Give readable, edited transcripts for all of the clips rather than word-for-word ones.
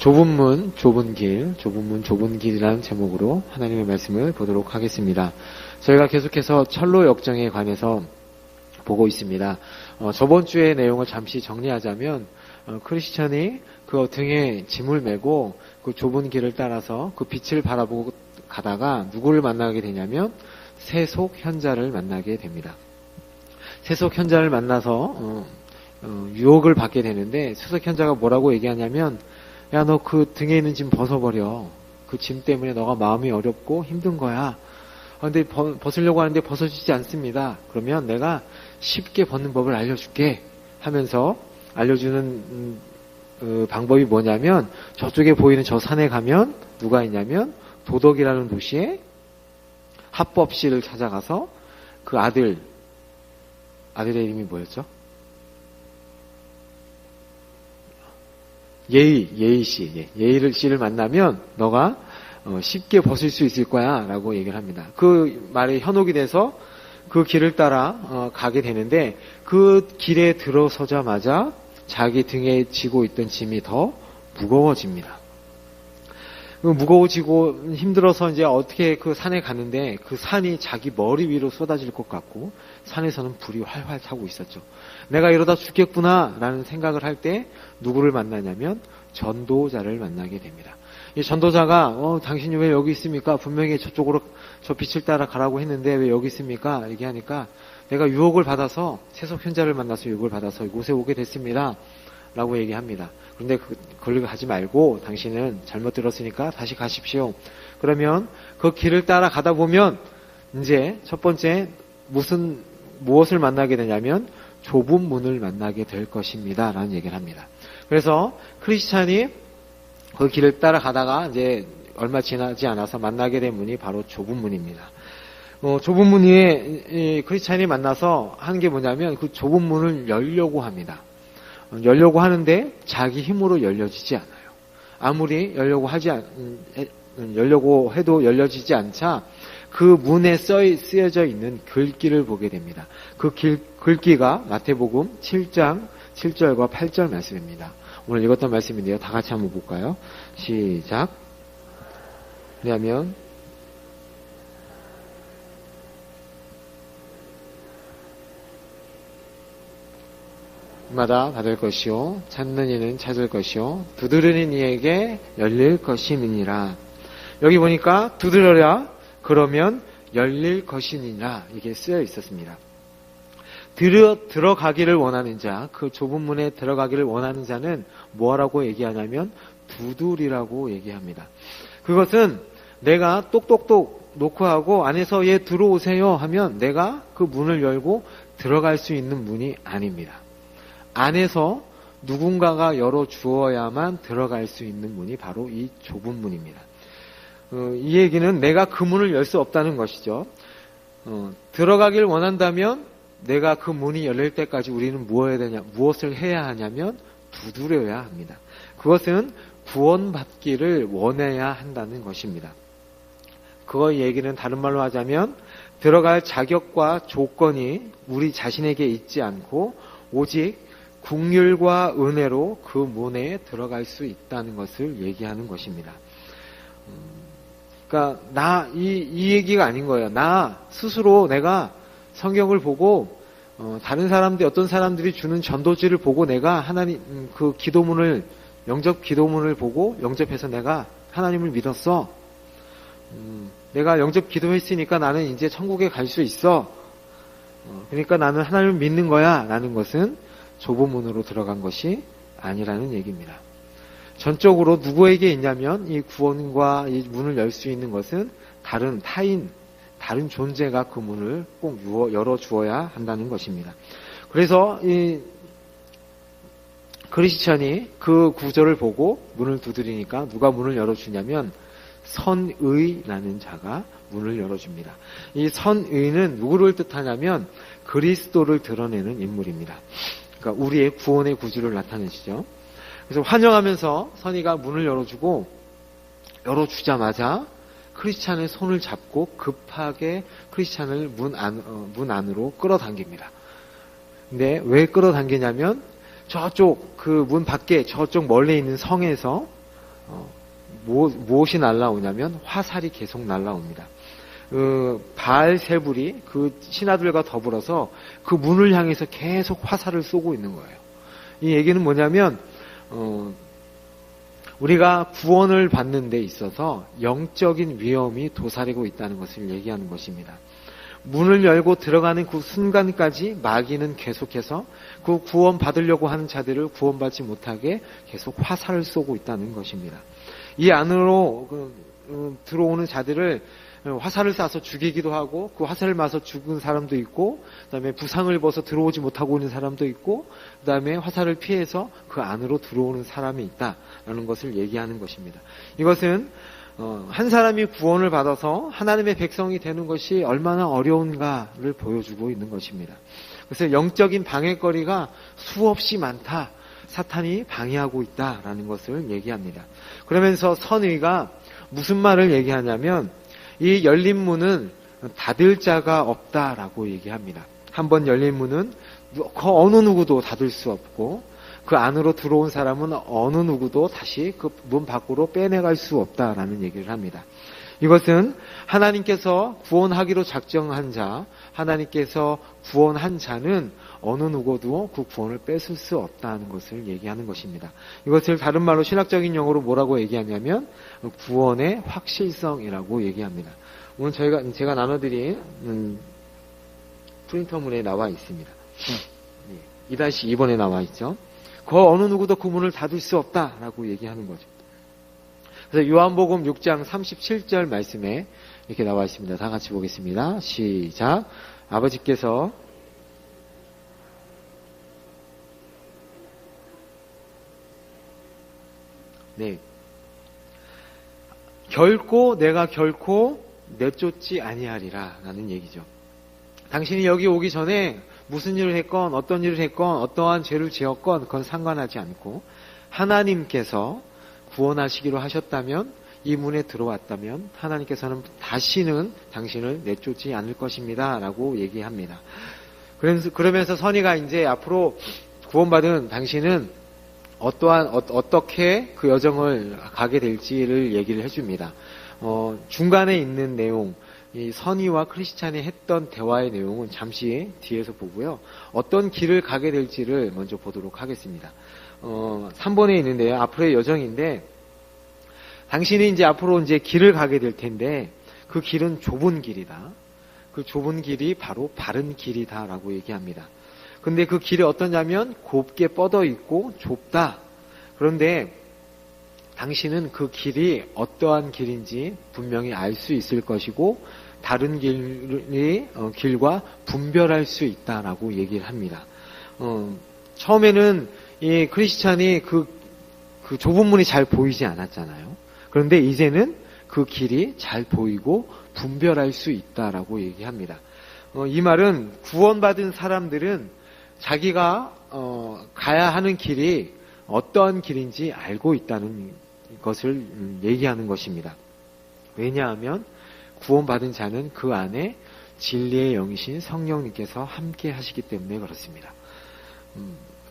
좁은 문, 좁은 길, 좁은 문, 좁은 길이라는 제목으로 하나님의 말씀을 보도록 하겠습니다. 저희가 계속해서 철로 역정에 관해서 보고 있습니다. 저번 주의 내용을 잠시 정리하자면 크리스천이 그 등에 짐을 메고 그 좁은 길을 따라서 그 빛을 바라보고 가다가 누구를 만나게 되냐면 세속 현자를 만나게 됩니다. 세속 현자를 만나서 유혹을 받게 되는데 세속 현자가 뭐라고 얘기하냐면 야, 너 그 등에 있는 짐 벗어버려. 그 짐 때문에 너가 마음이 어렵고 힘든 거야. 근데 벗으려고 하는데 벗어지지 않습니다. 그러면 내가 쉽게 벗는 법을 알려줄게 하면서 알려주는 방법이 뭐냐면 저쪽에 보이는 저 산에 가면 누가 있냐면 도덕이라는 도시에 합법씨를 찾아가서 그 아들의 이름이 뭐였죠? 예의 씨를 만나면 너가 쉽게 벗을 수 있을 거야 라고 얘기를 합니다. 그 말에 현혹이 돼서 그 길을 따라 가게 되는데 그 길에 들어서자마자 자기 등에 지고 있던 짐이 더 무거워집니다. 무거워지고 힘들어서 이제 어떻게 그 산에 가는데 그 산이 자기 머리 위로 쏟아질 것 같고 산에서는 불이 활활 타고 있었죠. 내가 이러다 죽겠구나 라는 생각을 할 때 누구를 만나냐면 전도자를 만나게 됩니다. 이 전도자가 당신이 왜 여기 있습니까? 분명히 저쪽으로 저 빛을 따라 가라고 했는데 왜 여기 있습니까? 얘기하니까 내가 유혹을 받아서 세속 현자를 만나서 유혹을 받아서 이곳에 오게 됐습니다. 라고 얘기합니다. 그런데 그걸 하지 말고 당신은 잘못 들었으니까 다시 가십시오. 그러면 그 길을 따라 가다 보면 이제 첫 번째 무엇을 만나게 되냐면 좁은 문을 만나게 될 것입니다. 라는 얘기를 합니다. 그래서 크리스찬이 그 길을 따라 가다가 이제 얼마 지나지 않아서 만나게 된 문이 바로 좁은 문입니다. 좁은 문 위에 크리스찬이 만나서 하는 게 뭐냐면 그 좁은 문을 열려고 합니다. 열려고 하는데 자기 힘으로 열려지지 않아요. 아무리 열려고 해도 열려지지 않자 그 문에 쓰여져 있는 글귀를 보게 됩니다. 그 글귀가 마태복음 7장 7절과 8절 말씀입니다. 오늘 읽었던 말씀인데요. 다 같이 한번 볼까요? 시작. 왜냐하면 마다 받을 것이요 찾는 이는 찾을 것이요 두드리는 이에게 열릴 것임이니라. 여기 보니까 두드려라 그러면 열릴 것이니라 이게 쓰여 있었습니다. 들어가기를 원하는 자, 그 좁은 문에 들어가기를 원하는 자는 뭐라고 얘기하냐면 두드리라고 얘기합니다. 그것은 내가 똑똑똑 놓고 하고 안에서 얘 들어오세요 하면 내가 그 문을 열고 들어갈 수 있는 문이 아닙니다. 안에서 누군가가 열어주어야만 들어갈 수 있는 문이 바로 이 좁은 문입니다. 이 얘기는 내가 그 문을 열 수 없다는 것이죠. 들어가길 원한다면 내가 그 문이 열릴 때까지 우리는 무엇을 해야 하냐면 두드려야 합니다. 그것은 구원받기를 원해야 한다는 것입니다. 그의 얘기는 다른 말로 하자면 들어갈 자격과 조건이 우리 자신에게 있지 않고 오직 긍휼과 은혜로 그 문에 들어갈 수 있다는 것을 얘기하는 것입니다. 그러니까 이 얘기가 아닌 거예요. 나 스스로 내가 성경을 보고 다른 사람들 어떤 사람들이 주는 전도지를 보고 내가 하나님 그 기도문을 영접 기도문을 보고 영접해서 내가 하나님을 믿었어. 내가 영접 기도했으니까 나는 이제 천국에 갈 수 있어. 그러니까 나는 하나님을 믿는 거야. 라는 것은 좁은 문으로 들어간 것이 아니라는 얘기입니다. 전적으로 누구에게 있냐면 이 구원과 이 문을 열 수 있는 것은 다른 존재가 그 문을 꼭 열어주어야 한다는 것입니다. 그래서 이 크리스천이 그 구절을 보고 문을 두드리니까 누가 문을 열어주냐면 선의라는 자가 문을 열어줍니다. 이 선의는 누구를 뜻하냐면 그리스도를 드러내는 인물입니다. 그러니까 우리의 구원의 구주를 나타내시죠. 그래서 환영하면서 선의가 문을 열어주자마자 크리스찬의 손을 잡고 급하게 크리스찬을 문 안으로 끌어당깁니다. 근데 왜 끌어당기냐면 저쪽 그 문 밖에 저쪽 멀리 있는 성에서 무엇이 날라오냐면 화살이 계속 날라옵니다. 바알세불이 그 신하들과 더불어서 그 문을 향해서 계속 화살을 쏘고 있는 거예요. 이 얘기는 뭐냐면 우리가 구원을 받는 데 있어서 영적인 위험이 도사리고 있다는 것을 얘기하는 것입니다. 문을 열고 들어가는 그 순간까지 마귀는 계속해서 그 구원 받으려고 하는 자들을 구원받지 못하게 계속 화살을 쏘고 있다는 것입니다. 이 안으로 들어오는 자들을 화살을 쏴서 죽이기도 하고 그 화살을 맞아서 죽은 사람도 있고 그다음에 부상을 입어서 들어오지 못하고 있는 사람도 있고 그다음에 화살을 피해서 그 안으로 들어오는 사람이 있다라는 것을 얘기하는 것입니다. 이것은 한 사람이 구원을 받아서 하나님의 백성이 되는 것이 얼마나 어려운가를 보여주고 있는 것입니다. 그래서 영적인 방해거리가 수없이 많다. 사탄이 방해하고 있다라는 것을 얘기합니다. 그러면서 선의가 무슨 말을 얘기하냐면 이 열린 문은 닫을 자가 없다라고 얘기합니다. 한번 열린 문은 어느 누구도 닫을 수 없고 그 안으로 들어온 사람은 어느 누구도 다시 그 문 밖으로 빼내갈 수 없다라는 얘기를 합니다. 이것은 하나님께서 구원하기로 작정한 자, 하나님께서 구원한 자는 어느 누구도 그 구원을 뺏을 수 없다는 것을 얘기하는 것입니다. 이것을 다른 말로 신학적인 용어로 뭐라고 얘기하냐면 구원의 확실성이라고 얘기합니다. 오늘 제가 나눠드린 프린터문에 나와 있습니다. 2-2번에 나와 있죠. 그 어느 누구도 그 문을 닫을 수 없다라고 얘기하는 거죠. 그래서 요한복음 6장 37절 말씀에 이렇게 나와 있습니다. 다 같이 보겠습니다. 시작. 아버지께서 내가 결코 내쫓지 아니하리라 라는 얘기죠. 당신이 여기 오기 전에 무슨 일을 했건 어떤 일을 했건 어떠한 죄를 지었건 그건 상관하지 않고 하나님께서 구원하시기로 하셨다면 이 문에 들어왔다면 하나님께서는 다시는 당신을 내쫓지 않을 것입니다 라고 얘기합니다. 그러면서 선의가 이제 앞으로 구원받은 당신은 어떻게 그 여정을 가게 될지를 얘기를 해줍니다. 중간에 있는 내용, 이 선의와 크리스찬이 했던 대화의 내용은 잠시 뒤에서 보고요. 어떤 길을 가게 될지를 먼저 보도록 하겠습니다. 3번에 있는데요. 앞으로의 여정인데, 당신이 이제 앞으로 이제 길을 가게 될 텐데, 그 길은 좁은 길이다. 그 좁은 길이 바로 바른 길이다라고 얘기합니다. 근데 그 길이 어떠냐면 곱게 뻗어 있고 좁다. 그런데 당신은 그 길이 어떠한 길인지 분명히 알 수 있을 것이고 다른 길과 분별할 수 있다라고 얘기를 합니다. 처음에는 이 크리스찬이 그 좁은 문이 잘 보이지 않았잖아요. 그런데 이제는 그 길이 잘 보이고 분별할 수 있다라고 얘기합니다. 이 말은 구원받은 사람들은 자기가 가야 하는 길이 어떠한 길인지 알고 있다는 것을 얘기하는 것입니다. 왜냐하면 구원받은 자는 그 안에 진리의 영이신 성령님께서 함께 하시기 때문에 그렇습니다.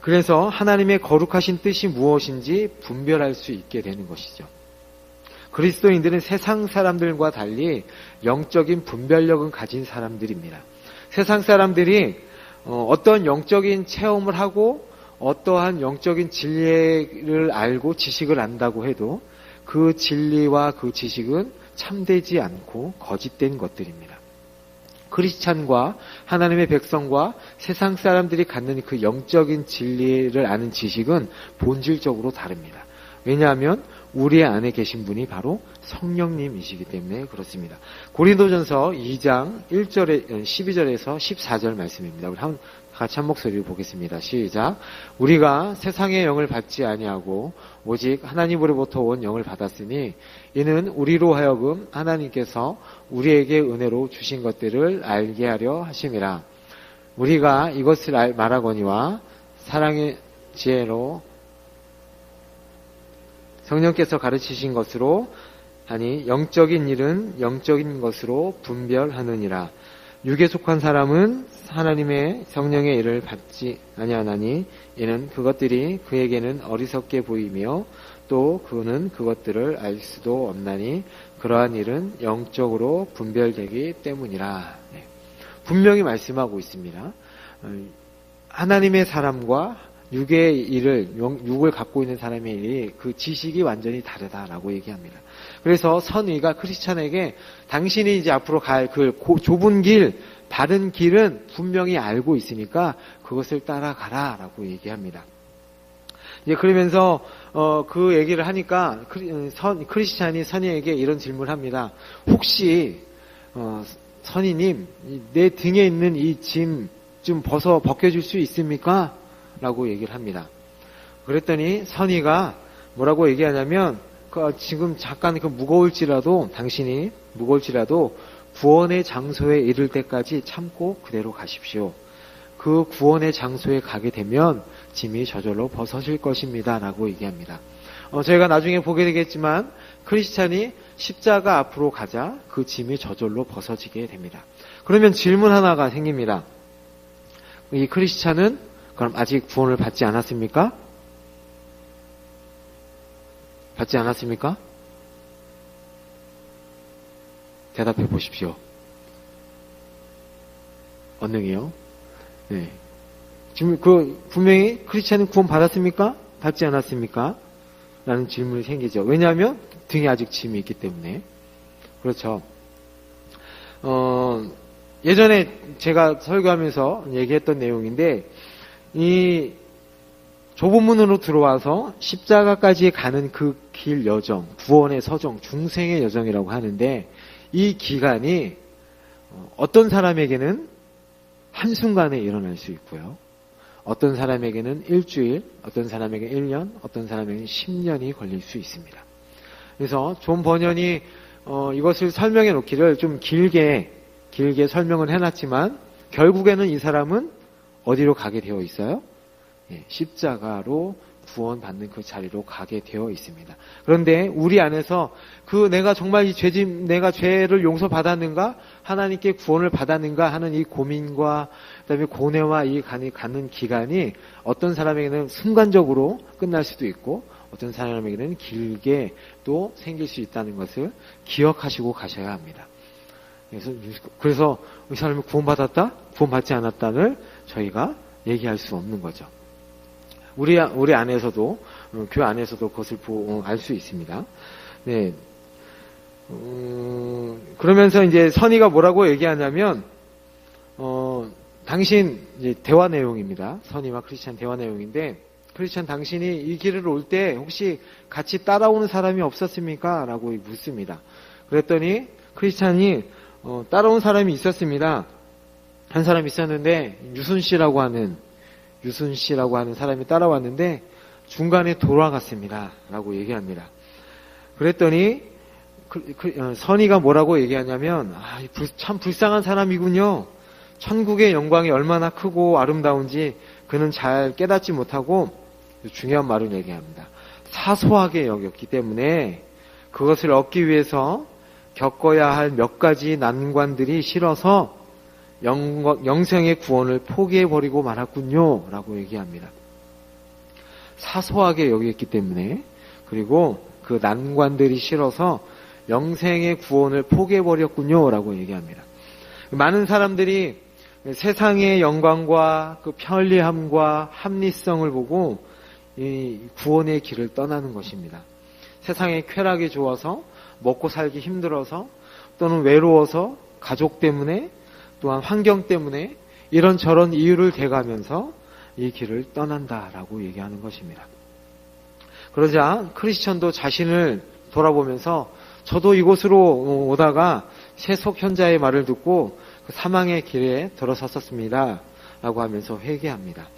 그래서 하나님의 거룩하신 뜻이 무엇인지 분별할 수 있게 되는 것이죠. 그리스도인들은 세상 사람들과 달리 영적인 분별력은 가진 사람들입니다. 세상 사람들이 어떤 영적인 체험을 하고 어떠한 영적인 진리를 알고 지식을 안다고 해도 그 진리와 그 지식은 참되지 않고 거짓된 것들입니다. 크리스찬과 하나님의 백성과 세상 사람들이 갖는 그 영적인 진리를 아는 지식은 본질적으로 다릅니다. 왜냐하면 우리 안에 계신 분이 바로 성령님이시기 때문에 그렇습니다. 고린도전서 2장 12절에서 14절 말씀입니다. 우리 같이 한 목소리로 보겠습니다. 시작. 우리가 세상의 영을 받지 아니하고 오직 하나님으로부터 온 영을 받았으니 이는 우리로 하여금 하나님께서 우리에게 은혜로 주신 것들을 알게 하려 하심이라. 우리가 이것을 말하거니와 사랑의 지혜로 성령께서 가르치신 것으로 하니 영적인 일은 영적인 것으로 분별하느니라. 육에 속한 사람은 하나님의 성령의 일을 받지 아니하나니 이는 그것들이 그에게는 어리석게 보이며 또 그는 그것들을 알 수도 없나니 그러한 일은 영적으로 분별되기 때문이라. 네. 분명히 말씀하고 있습니다. 하나님의 사람과 육의 일을, 육을 갖고 있는 사람의 일이 그 지식이 완전히 다르다라고 얘기합니다. 그래서 선의가 크리스찬에게 당신이 이제 앞으로 갈 그 좁은 길, 바른 길은 분명히 알고 있으니까 그것을 따라가라라고 얘기합니다. 이제 그러면서 그 얘기를 하니까 크리스찬이 선의에게 이런 질문을 합니다. 혹시 선의님, 내 등에 있는 이 짐 좀 벗겨줄 수 있습니까? 라고 얘기를 합니다. 그랬더니 선의가 뭐라고 얘기하냐면 지금 잠깐 당신이 무거울지라도 구원의 장소에 이를 때까지 참고 그대로 가십시오. 그 구원의 장소에 가게 되면 짐이 저절로 벗어질 것입니다. 라고 얘기합니다. 저희가 나중에 보게 되겠지만 크리스찬이 십자가 앞으로 가자 그 짐이 저절로 벗어지게 됩니다. 그러면 질문 하나가 생깁니다. 이 크리스찬은 그럼 아직 구원을 받지 않았습니까? 받지 않았습니까? 대답해 보십시오. 언능이요? 네. 지금 분명히 크리스찬은 구원 받았습니까? 받지 않았습니까? 라는 질문이 생기죠. 왜냐하면 등에 아직 짐이 있기 때문에. 그렇죠. 예전에 제가 설교하면서 얘기했던 내용인데, 이 좁은 문으로 들어와서 십자가까지 가는 그 길 여정, 구원의 서정, 중생의 여정이라고 하는데, 이 기간이 어떤 사람에게는 한순간에 일어날 수 있고요. 어떤 사람에게는 일주일, 어떤 사람에게는 1년, 어떤 사람에게는 10년이 걸릴 수 있습니다. 그래서 존 버년이 이것을 설명해 놓기를 좀 길게 설명을 해놨지만 결국에는 이 사람은 어디로 가게 되어 있어요? 십자가로 구원받는 그 자리로 가게 되어 있습니다. 그런데 우리 안에서 내가 정말 내가 죄를 용서받았는가? 하나님께 구원을 받았는가? 하는 이 고민과 그다음에 고뇌와 이 가는 기간이 어떤 사람에게는 순간적으로 끝날 수도 있고 어떤 사람에게는 길게 또 생길 수 있다는 것을 기억하시고 가셔야 합니다. 그래서 이 사람이 구원받았다? 구원받지 않았다를 저희가 얘기할 수 없는 거죠. 우리 안에서도, 교회 안에서도 그것을 알 수 있습니다. 네. 그러면서 이제 선의가 뭐라고 얘기하냐면, 당신, 이제 대화 내용입니다. 선의와 크리스찬 대화 내용인데, 크리스찬 당신이 이 길을 올 때 혹시 같이 따라오는 사람이 없었습니까? 라고 묻습니다. 그랬더니 크리스찬이 따라온 사람이 있었습니다. 한 사람이 있었는데 유순 씨라고 하는 사람이 따라왔는데 중간에 돌아갔습니다. 라고 얘기합니다. 그랬더니 선의가 뭐라고 얘기하냐면 참 불쌍한 사람이군요. 천국의 영광이 얼마나 크고 아름다운지 그는 잘 깨닫지 못하고 중요한 말을 얘기합니다. 사소하게 여겼기 때문에 그것을 얻기 위해서 겪어야 할 몇 가지 난관들이 싫어서 영생의 구원을 포기해버리고 말았군요. 라고 얘기합니다. 사소하게 여겼기 때문에 그리고 그 난관들이 싫어서 영생의 구원을 포기해버렸군요. 라고 얘기합니다. 많은 사람들이 세상의 영광과 그 편리함과 합리성을 보고 이 구원의 길을 떠나는 것입니다. 세상의 쾌락이 좋아서 먹고 살기 힘들어서 또는 외로워서 가족 때문에 또한 환경 때문에 이런저런 이유를 대가면서 이 길을 떠난다라고 얘기하는 것입니다. 그러자 크리스천도 자신을 돌아보면서 저도 이곳으로 오다가 세속 현자의 말을 듣고 그 사망의 길에 들어섰었습니다. 라고 하면서 회개합니다.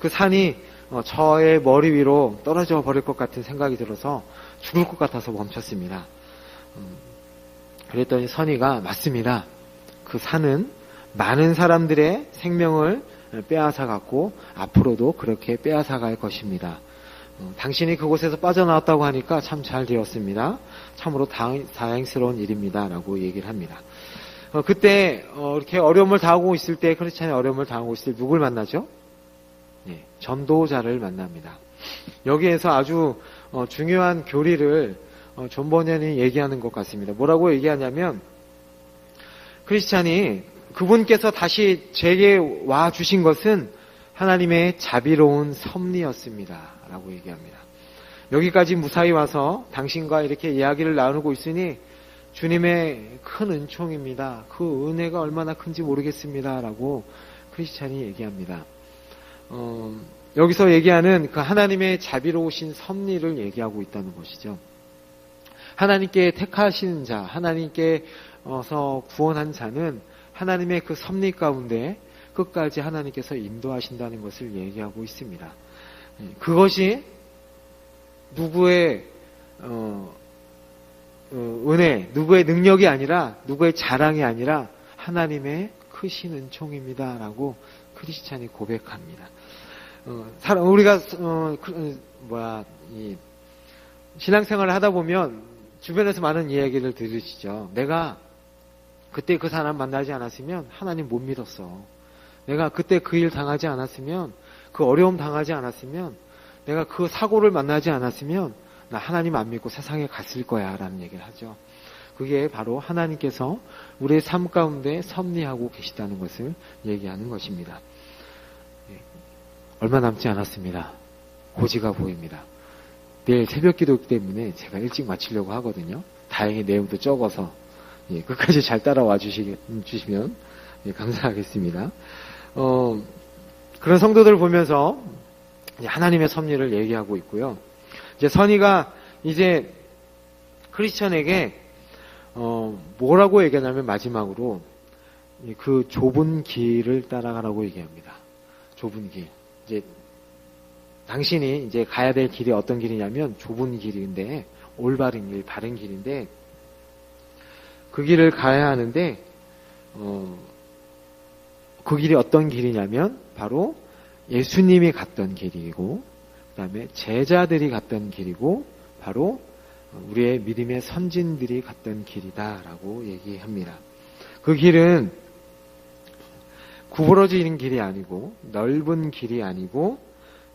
그 산이 저의 머리 위로 떨어져 버릴 것 같은 생각이 들어서 죽을 것 같아서 멈췄습니다. 그랬더니 선의가 맞습니다. 그 산은 많은 사람들의 생명을 빼앗아갔고 앞으로도 그렇게 빼앗아갈 것입니다. 당신이 그곳에서 빠져나왔다고 하니까 참 잘 되었습니다. 참으로 다행스러운 일입니다. 라고 얘기를 합니다. 그때 이렇게 어려움을 당하고 있을 때 크리스찬이 어려움을 당하고 있을 때 누굴 만나죠? 네, 전도자를 만납니다. 여기에서 아주 중요한 교리를 존 버년이 얘기하는 것 같습니다. 뭐라고 얘기하냐면 크리스찬이 그분께서 다시 제게 와 주신 것은 하나님의 자비로운 섭리였습니다. 라고 얘기합니다. 여기까지 무사히 와서 당신과 이렇게 이야기를 나누고 있으니 주님의 큰 은총입니다. 그 은혜가 얼마나 큰지 모르겠습니다. 라고 크리스찬이 얘기합니다. 여기서 얘기하는 그 하나님의 자비로우신 섭리를 얘기하고 있다는 것이죠. 하나님께 택하신 자, 하나님께서 구원한 자는 하나님의 그 섭리 가운데 끝까지 하나님께서 인도하신다는 것을 얘기하고 있습니다. 그것이 누구의 은혜, 누구의 능력이 아니라 누구의 자랑이 아니라 하나님의 크신 은총입니다. 라고 크리스찬이 고백합니다. 우리가 신앙생활을 하다 보면 주변에서 많은 이야기를 들으시죠. 내가 그때 그 사람 만나지 않았으면 하나님 못 믿었어. 내가 그때 그 일 당하지 않았으면, 그 어려움 당하지 않았으면, 내가 그 사고를 만나지 않았으면 나 하나님 안 믿고 세상에 갔을 거야 라는 얘기를 하죠. 그게 바로 하나님께서 우리의 삶 가운데 섭리하고 계시다는 것을 얘기하는 것입니다. 얼마 남지 않았습니다. 고지가 보입니다. 내일 새벽 기도 때문에 제가 일찍 마치려고 하거든요. 다행히 내용도 적어서 끝까지 잘 따라와 주시면 감사하겠습니다. 그런 성도들을 보면서 하나님의 섭리를 얘기하고 있고요. 이제 선의가 이제 크리스천에게 뭐라고 얘기하냐면 마지막으로 그 좁은 길을 따라가라고 얘기합니다. 좁은 길. 이제 당신이 이제 가야 될 길이 어떤 길이냐면 좁은 길인데, 올바른 길, 바른 길인데 그 길을 가야 하는데 그 길이 어떤 길이냐면 바로 예수님이 갔던 길이고, 그 다음에 제자들이 갔던 길이고, 바로 우리의 믿음의 선진들이 갔던 길이다라고 얘기합니다. 그 길은 구부러지는 길이 아니고, 넓은 길이 아니고,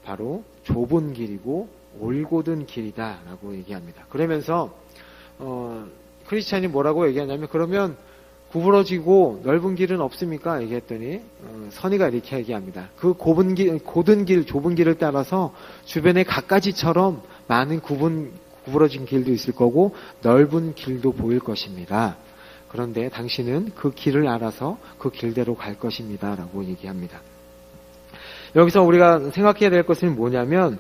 바로 좁은 길이고 올곧은 길이다라고 얘기합니다. 그러면서 크리스찬이 뭐라고 얘기하냐면, 그러면 구부러지고 넓은 길은 없습니까? 얘기했더니 선의가 이렇게 얘기합니다. 그 곧은 길, 좁은 길을 따라서 주변에 갖가지처럼 많은 구부러진 길도 있을 거고 넓은 길도 보일 것입니다. 그런데 당신은 그 길을 알아서 그 길대로 갈 것입니다. 라고 얘기합니다. 여기서 우리가 생각해야 될 것은 뭐냐면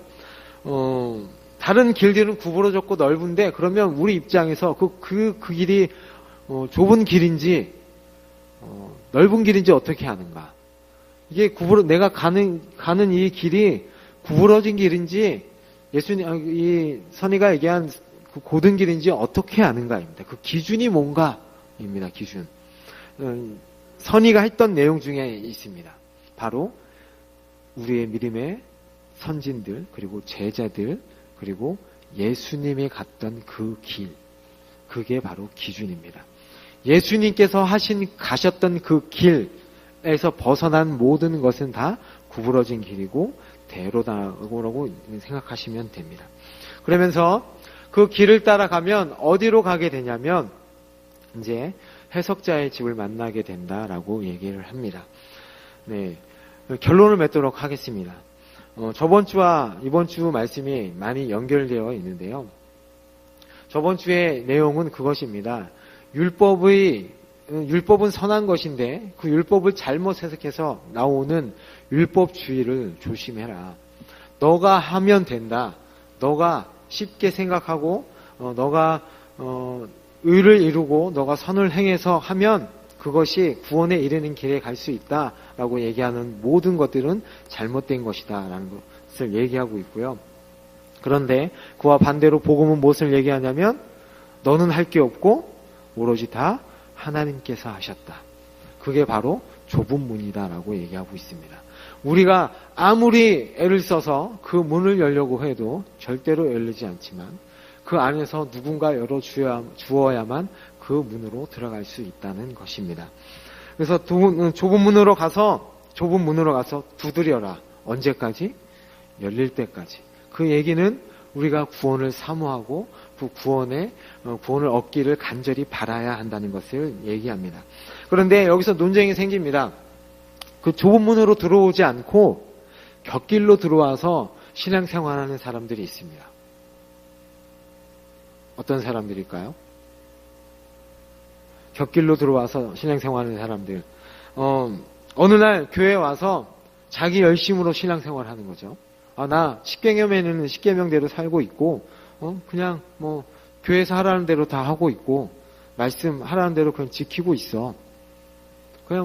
다른 길들은 구부러졌고 넓은데, 그러면 우리 입장에서 그 길이 좁은 길인지 넓은 길인지 어떻게 아는가? 이게 내가 가는 이 길이 구부러진 길인지 이 선의가 얘기한 그 곧은 길인지 어떻게 아는가입니다. 그 기준이 뭔가입니다. 기준. 선의가 했던 내용 중에 있습니다. 바로 우리의 믿음의 선진들, 그리고 제자들, 그리고 예수님이 갔던 그 길, 그게 바로 기준입니다. 예수님께서 가셨던 그 길에서 벗어난 모든 것은 다 구부러진 길이고 대로다라고 생각하시면 됩니다. 그러면서 그 길을 따라가면 어디로 가게 되냐면 이제 해석자의 집을 만나게 된다라고 얘기를 합니다. 네, 결론을 맺도록 하겠습니다. 저번 주와 이번 주 말씀이 많이 연결되어 있는데요. 저번 주의 내용은 그것입니다. 율법은 선한 것인데 그 율법을 잘못 해석해서 나오는 율법주의를 조심해라. 너가 하면 된다. 너가 쉽게 생각하고 너가 의를 이루고 너가 선을 행해서 하면 그것이 구원에 이르는 길에 갈 수 있다라고 얘기하는 모든 것들은 잘못된 것이다라는 것을 얘기하고 있고요. 그런데 그와 반대로 복음은 무엇을 얘기하냐면 너는 할 게 없고 오로지 다 하나님께서 하셨다. 그게 바로 좁은 문이다라고 얘기하고 있습니다. 우리가 아무리 애를 써서 그 문을 열려고 해도 절대로 열리지 않지만 그 안에서 누군가 열어주어야만 그 문으로 들어갈 수 있다는 것입니다. 그래서 좁은 문으로 가서 두드려라. 언제까지? 열릴 때까지. 그 얘기는 우리가 구원을 사모하고 그 구원을 얻기를 간절히 바라야 한다는 것을 얘기합니다. 그런데 여기서 논쟁이 생깁니다. 그 좁은 문으로 들어오지 않고 곁길로 들어와서 신앙생활하는 사람들이 있습니다. 어떤 사람들일까요? 곁길로 들어와서 신앙생활하는 사람들. 어느 날 교회에 와서 자기 열심으로 신앙생활하는 거죠. 나 십계명에는 십계명대로 살고 있고, 그냥 뭐 교회에서 하라는 대로 다 하고 있고, 말씀 하라는 대로 그냥 지키고 있어.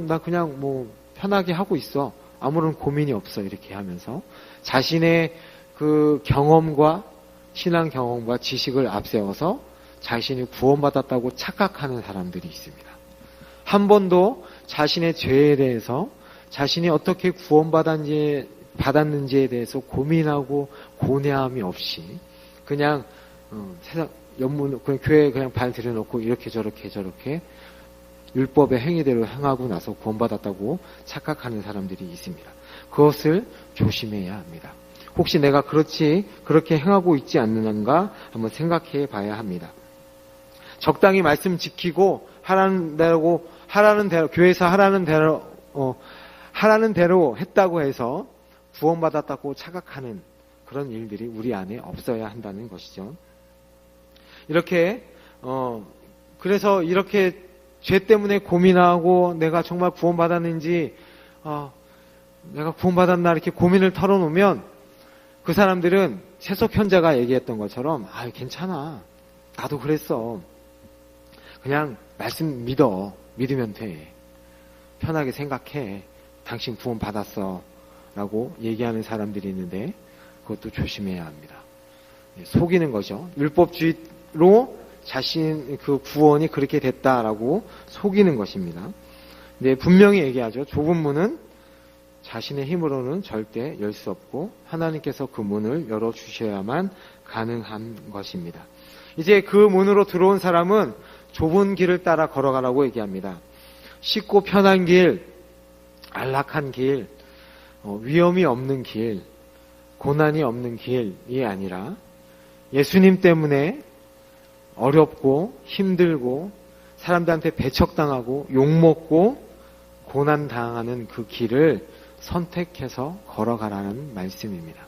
나 그냥 뭐 편하게 하고 있어. 아무런 고민이 없어. 이렇게 하면서 자신의 그 경험과 신앙 경험과 지식을 앞세워서 자신이 구원받았다고 착각하는 사람들이 있습니다. 한 번도 자신의 죄에 대해서 자신이 어떻게 구원받았는지에 대해서 고민하고 고뇌함이 없이 그냥 세상 그냥 교회에 그냥 발 들여놓고 이렇게 저렇게 율법의 행위대로 행하고 나서 구원받았다고 착각하는 사람들이 있습니다. 그것을 조심해야 합니다. 혹시 내가 그렇게 행하고 있지 않는가 한번 생각해 봐야 합니다. 적당히 말씀 지키고 하라는 대로 교회에서 하라는 대로 했다고 해서 구원받았다고 착각하는 그런 일들이 우리 안에 없어야 한다는 것이죠. 그래서 이렇게 죄 때문에 고민하고 내가 정말 구원받았는지, 내가 구원받았나 이렇게 고민을 털어놓으면 그 사람들은 세속현자가 얘기했던 것처럼, 괜찮아. 나도 그랬어. 그냥 말씀 믿으면 돼. 편하게 생각해. 당신 구원받았어. 라고 얘기하는 사람들이 있는데 그것도 조심해야 합니다. 속이는 거죠. 율법주의로 자신 그 구원이 그렇게 됐다라고 속이는 것입니다. 근데 분명히 얘기하죠. 좁은 문은 자신의 힘으로는 절대 열 수 없고 하나님께서 그 문을 열어주셔야만 가능한 것입니다. 이제 그 문으로 들어온 사람은 좁은 길을 따라 걸어가라고 얘기합니다. 쉽고 편한 길, 안락한 길, 위험이 없는 길, 고난이 없는 길이 아니라 예수님 때문에 어렵고 힘들고 사람들한테 배척당하고 욕먹고 고난당하는 그 길을 선택해서 걸어가라는 말씀입니다.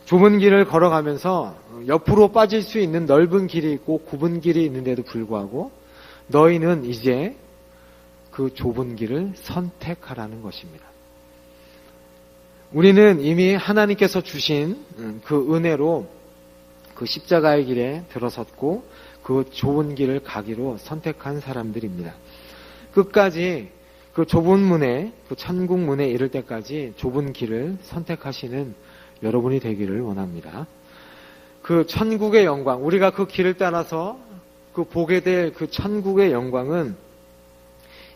좁은 길을 걸어가면서 옆으로 빠질 수 있는 넓은 길이 있고 굽은 길이 있는데도 불구하고 너희는 이제 그 좁은 길을 선택하라는 것입니다. 우리는 이미 하나님께서 주신 그 은혜로 그 십자가의 길에 들어섰고 그 좁은 길을 가기로 선택한 사람들입니다. 끝까지 그 좁은 문에, 그 천국 문에 이를 때까지 좁은 길을 선택하시는 여러분이 되기를 원합니다. 그 천국의 영광, 우리가 그 길을 따라서 그 보게 될 그 천국의 영광은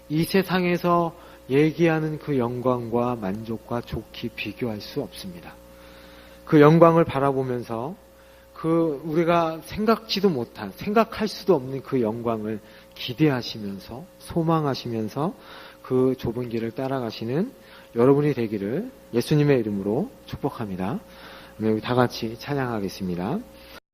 이 세상에서 얘기하는 그 영광과 만족과 좋게 비교할 수 없습니다. 그 영광을 바라보면서 우리가 생각할 수도 없는 그 영광을 기대하시면서 소망하시면서 그 좁은 길을 따라가시는 여러분이 되기를 예수님의 이름으로 축복합니다. 우리 다 같이 찬양하겠습니다.